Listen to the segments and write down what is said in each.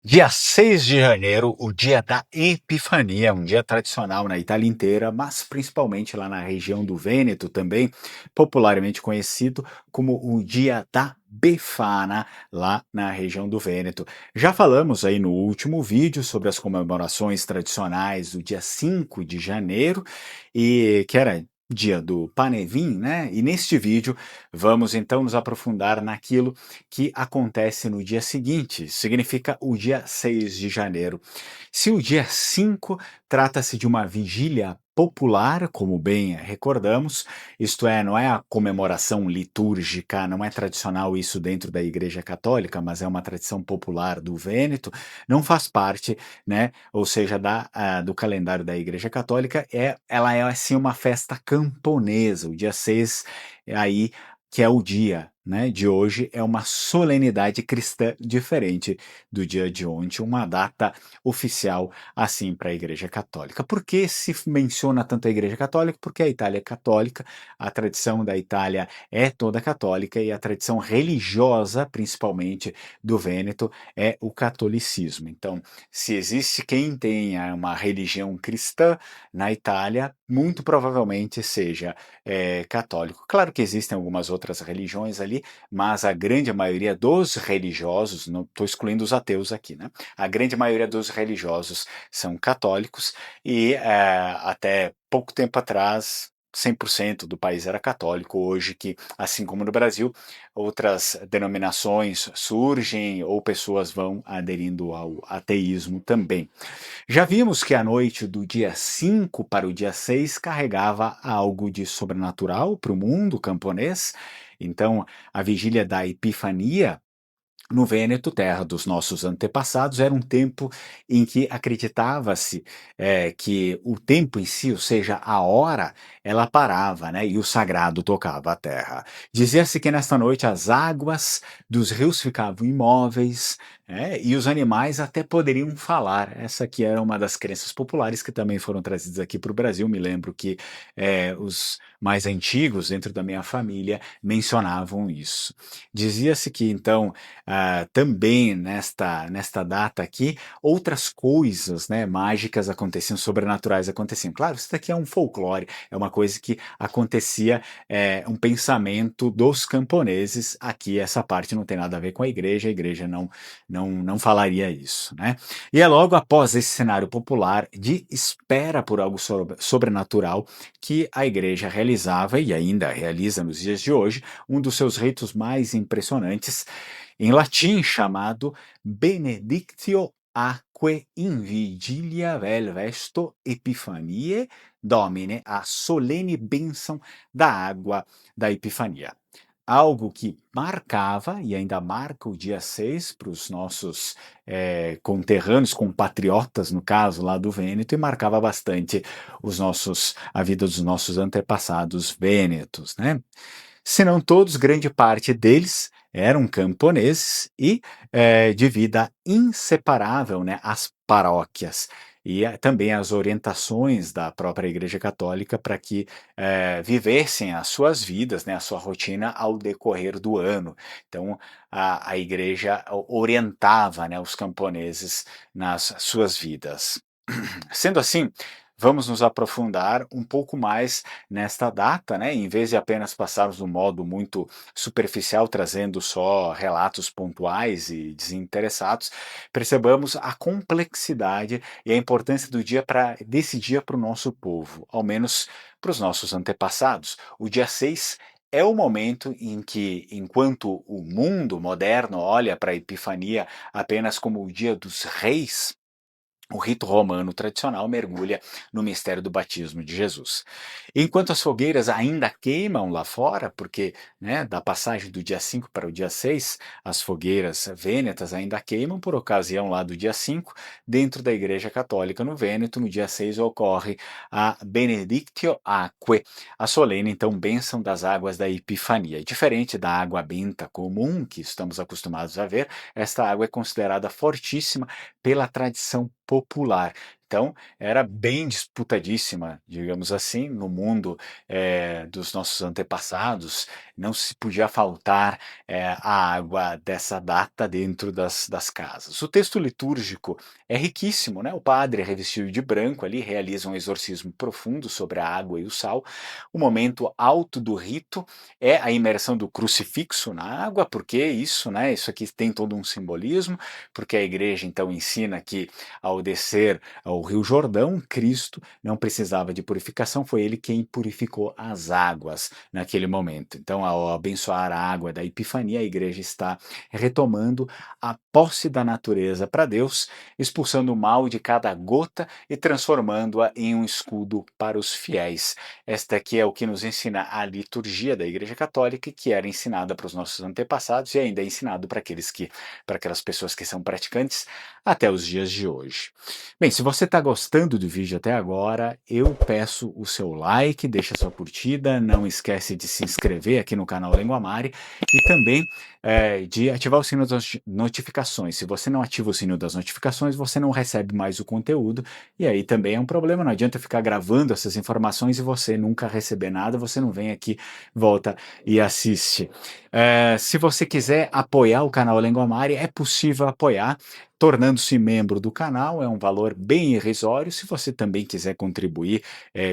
Dia 6 de janeiro, o dia da Epifania, um dia tradicional na Itália inteira, mas principalmente lá na região do Vêneto também, popularmente conhecido como o dia da Befana, lá na região do Vêneto. Já falamos aí no último vídeo sobre as comemorações tradicionais do dia 5 de janeiro, e que era dia do Panevin, né? E neste vídeo vamos então nos aprofundar naquilo que acontece no dia seguinte, significa o dia 6 de janeiro. Se o dia 5 trata-se de uma vigília popular, como bem recordamos, isto é, não é a comemoração litúrgica, não é tradicional isso dentro da Igreja Católica, mas é uma tradição popular do Vêneto, não faz parte, né, ou seja, do calendário da Igreja Católica, ela é assim uma festa camponesa, o dia 6 é aí que é o dia, né, de hoje, é uma solenidade cristã diferente do dia de ontem, uma data oficial assim para a Igreja Católica. Por que se menciona tanto a Igreja Católica? Porque a Itália é católica, a tradição da Itália é toda católica e a tradição religiosa, principalmente do Vêneto, é o catolicismo. Então, se existe quem tenha uma religião cristã na Itália, muito provavelmente seja católico. Claro que existem algumas outras religiões ali, mas a grande maioria dos religiosos, não estou excluindo os ateus aqui, né? A grande maioria dos religiosos são católicos e até pouco tempo atrás 100% do país era católico. Hoje que, assim como no Brasil, outras denominações surgem ou pessoas vão aderindo ao ateísmo também. Já vimos que a noite do dia 5 para o dia 6 carregava algo de sobrenatural para o mundo camponês. Então, a vigília da Epifania no Vêneto, terra dos nossos antepassados, era um tempo em que acreditava-se que o tempo em si, ou seja, a hora, ela parava, né, e o sagrado tocava a terra. Dizia-se que nesta noite as águas dos rios ficavam imóveis, e os animais até poderiam falar. Essa aqui era uma das crenças populares que também foram trazidas aqui para o Brasil. Me lembro que os mais antigos, dentro da minha família, mencionavam isso. Dizia-se que, então, também nesta data aqui, outras coisas, né, mágicas aconteciam, sobrenaturais aconteciam. Claro, isso daqui é um folclore, é uma coisa que acontecia, um pensamento dos camponeses. Aqui essa parte não tem nada a ver com a igreja não falaria isso, né? E é logo após esse cenário popular de espera por algo sobrenatural que a igreja realizava e ainda realiza nos dias de hoje um dos seus ritos mais impressionantes, em latim chamado Benedictio Aquae in Vigilia vel Vesto Epifaniae Domine, a solene bênção da água da Epifania. Algo que marcava e ainda marca o dia 6 para os nossos conterrâneos, compatriotas, no caso lá do Vêneto, e marcava bastante a vida dos nossos antepassados vênetos, né? Se não todos, grande parte deles eram camponeses e de vida inseparável, né, as paróquias e também as orientações da própria Igreja Católica para que vivessem as suas vidas, né, a sua rotina ao decorrer do ano. Então, a Igreja orientava, né, os camponeses nas suas vidas. Sendo assim, vamos nos aprofundar um pouco mais nesta data, né? Em vez de apenas passarmos de um modo muito superficial, trazendo só relatos pontuais e desinteressados, percebamos a complexidade e a importância desse dia para o nosso povo, ao menos para os nossos antepassados. O dia 6 é o momento em que, enquanto o mundo moderno olha para a Epifania apenas como o dia dos reis, o rito romano tradicional mergulha no mistério do batismo de Jesus. Enquanto as fogueiras ainda queimam lá fora, porque, né, da passagem do dia 5 para o dia 6, as fogueiras vênetas ainda queimam por ocasião lá do dia 5, dentro da Igreja Católica no Vêneto, no dia 6 ocorre a Benedictio Aquae, a solene, então, bênção das águas da Epifania. E diferente da água benta comum que estamos acostumados a ver, esta água é considerada fortíssima pela tradição popular. então era bem disputadíssima, digamos assim, no mundo dos nossos antepassados, não se podia faltar a água dessa data dentro das casas. O texto litúrgico é riquíssimo, né? O padre é revestido de branco ali, realiza um exorcismo profundo sobre a água e o sal. O momento alto do rito é a imersão do crucifixo na água, porque isso, né? Isso aqui tem todo um simbolismo, porque a igreja então ensina que ao descer ao Rio Jordão, Cristo não precisava de purificação, foi ele quem purificou as águas naquele momento. Então, ao abençoar a água da Epifania, a igreja está retomando a posse da natureza para Deus, expulsando o mal de cada gota e transformando-a em um escudo para os fiéis. Esta aqui é o que nos ensina a liturgia da Igreja Católica, que era ensinada para os nossos antepassados e ainda é ensinado para aquelas pessoas que são praticantes até os dias de hoje. Bem, se você está gostando do vídeo até agora, eu peço o seu like, deixa sua curtida, não esquece de se inscrever aqui no canal Lenguamare e também de ativar o sino das notificações. Se você não ativa o sino das notificações, você não recebe mais o conteúdo e aí também é um problema. Não adianta ficar gravando essas informações e você nunca receber nada, você não vem aqui, volta e assiste. Se você quiser apoiar o canal Lenguamare, é possível apoiar tornando-se membro do canal, é um valor bem irrisório. Se você também quiser contribuir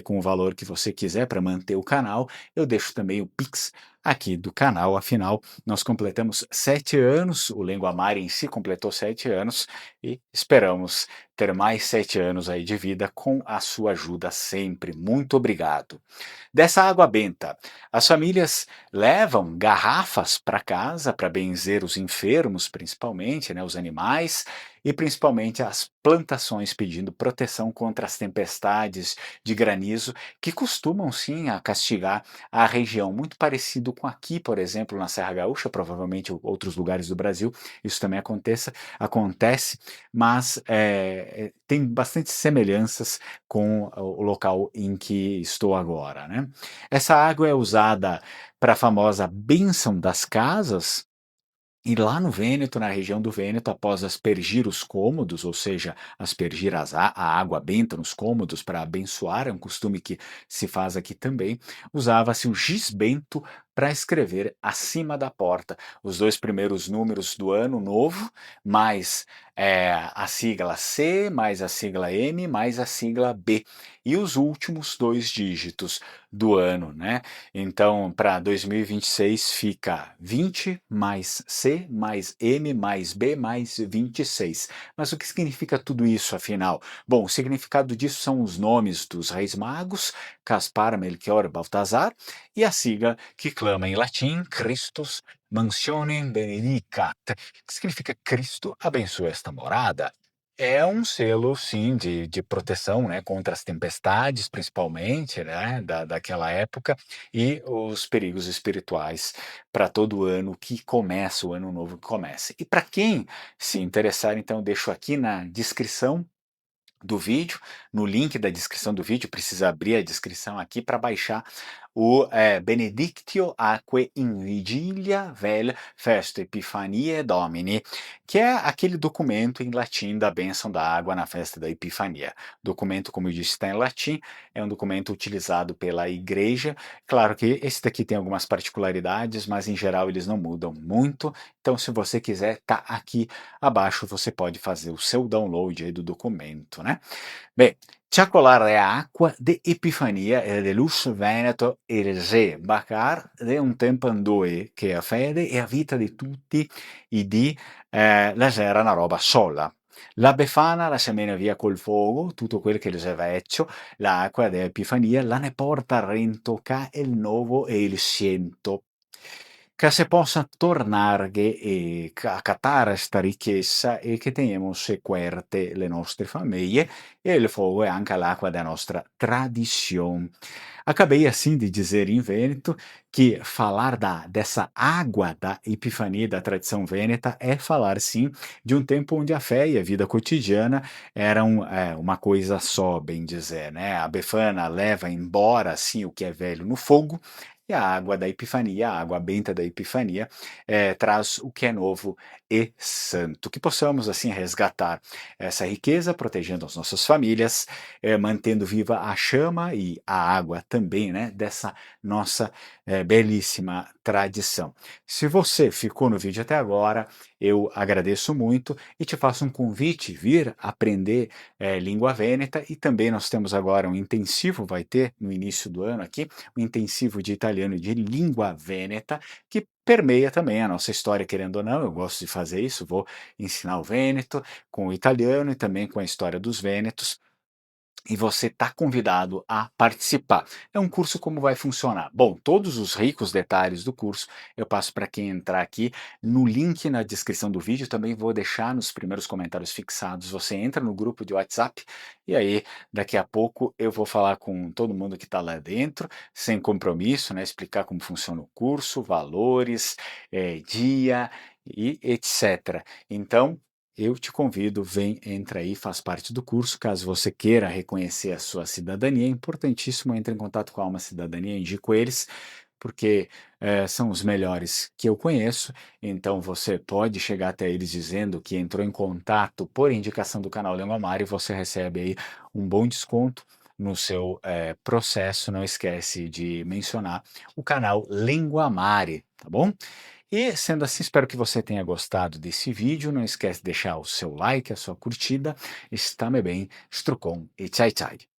com o valor que você quiser para manter o canal, eu deixo também o Pix aqui do canal. Afinal, nós completamos 7 anos, o Lenguamare em si completou 7 anos e esperamos ter mais 7 anos aí de vida com a sua ajuda sempre. Muito obrigado. Dessa água benta, as famílias levam garrafas para casa para benzer os enfermos, principalmente, né, os animais, e principalmente as plantações, pedindo proteção contra as tempestades de granizo que costumam sim a castigar a região. Muito parecido com aqui, por exemplo, na Serra Gaúcha, provavelmente outros lugares do Brasil, isso também acontece, mas tem bastante semelhanças com o local em que estou agora, né? Essa água é usada para a famosa bênção das casas, e lá no Vêneto, na região do Vêneto, após aspergir os cômodos, ou seja, aspergir a água benta nos cômodos para abençoar, é um costume que se faz aqui também, usava-se o giz bento para escrever acima da porta os 2 primeiros números do ano novo, mais a sigla C, mais a sigla M, mais a sigla B, e os últimos 2 dígitos do ano, né? Então, para 2026 fica 20 mais C mais M mais B mais 26. Mas o que significa tudo isso, afinal? Bom, o significado disso são os nomes dos reis magos, Caspar, Melchior e Baltazar, e a sigla que clama em latim, Christus mansionem benedicat, que significa Cristo abençoa esta morada. É um selo, sim, de proteção, né, contra as tempestades, principalmente, né, daquela época, e os perigos espirituais para todo ano que começa, o ano novo que começa. E para quem se interessar, então, eu deixo aqui na descrição do vídeo, no link da descrição do vídeo, precisa abrir a descrição aqui para baixar o Benedictio Aquae in Vigilia Vel Festa Epifaniae Domini, que é aquele documento em latim da bênção da água na festa da Epifania. Documento, como eu disse, está em latim, é um documento utilizado pela igreja. Claro que esse daqui tem algumas particularidades, mas em geral eles não mudam muito. Então, se você quiser, tá aqui abaixo, você pode fazer o seu download aí do documento, né? Bem, Ciacolare Acqua de Epifania e de Luz Veneto e Re Bacar de un tempo andoi che a fede e a vita di tutti i di la era una roba sola. La Befana la semena via col fogo, tutto quel che les aveva hecho, l'acqua de Epifania la ne porta rentocà il novo e il siento che se possa tornar a catare esta riqueza e che tenhamos querte le nostre famiglie e il fogo é anche l'acqua da nostra tradição. Acabei assim de dizer em Vêneto que falar dessa água da Epifania da tradição vêneta é falar sim de um tempo onde a fé e a vida cotidiana eram uma coisa só, bem dizer, né? A Befana leva embora assim o que é velho no fogo e a água da Epifania, a água benta da Epifania, traz o que é novo e santo. Que possamos, assim, resgatar essa riqueza, protegendo as nossas famílias, mantendo viva a chama e a água também, né, dessa nossa belíssima tradição. Se você ficou no vídeo até agora, eu agradeço muito e te faço um convite, vir aprender língua vêneta, e também nós temos agora um intensivo, vai ter no início do ano aqui, um intensivo de italiano de língua vêneta, que permeia também a nossa história, querendo ou não, eu gosto de fazer isso, vou ensinar o vêneto com o italiano e também com a história dos vênetos, e você está convidado a participar. É um curso, como vai funcionar? Bom, todos os ricos detalhes do curso eu passo para quem entrar aqui no link na descrição do vídeo, também vou deixar nos primeiros comentários fixados, você entra no grupo de WhatsApp, e aí daqui a pouco eu vou falar com todo mundo que está lá dentro, sem compromisso, né, explicar como funciona o curso, valores, dia e etc. Então, eu te convido, vem, entra aí, faz parte do curso. Caso você queira reconhecer a sua cidadania, é importantíssimo, entre em contato com a Alma Cidadania, indico eles, porque são os melhores que eu conheço. Então você pode chegar até eles dizendo que entrou em contato por indicação do canal Língua Mari, e você recebe aí um bom desconto no seu processo. Não esquece de mencionar o canal Língua Mari, tá bom? E sendo assim, espero que você tenha gostado desse vídeo. Não esquece de deixar o seu like, a sua curtida. Está-me bem, Strucon e tchai tchai.